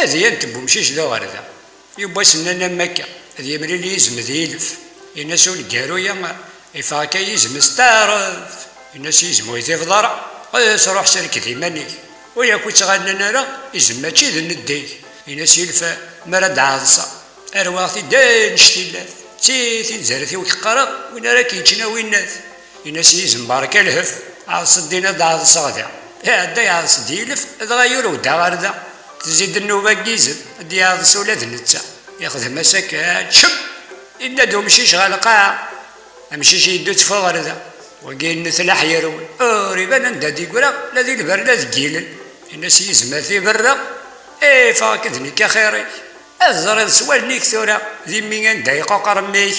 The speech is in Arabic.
هذه انت بومشيش ذا غردا يبا سننا مكة هذه يمري لي يزم ذي يلف الناس ونقارو يا يفاكا يزم ستارف الناس يزمو يثيف ضرع روح سلك ذي ماني ويا كنت غننا راه يزم ماشي ذي ندي الناس يلفا مراد عاصا ارواحي دان شتيلات تيثي زارثي وكقرا وين راك يجينا وين ناس الناس يزم بارك الهف عاص دينا داع صادا هذا يعص ديلف تغير ودا غردا تزيد النوبه كيزم دي يعص ولاد نتا ياخذ مسكات شب إلا دو مشي شغال قاع امشي شي يدو تفا غردا وكاين نثلاح يروي ريبان اندا دي كورا لا ذي البر لا ذكيلن الناس يزما في برا فاكدني كخيري الزرير سوالني كثورا ذي مين ندايقو قرميك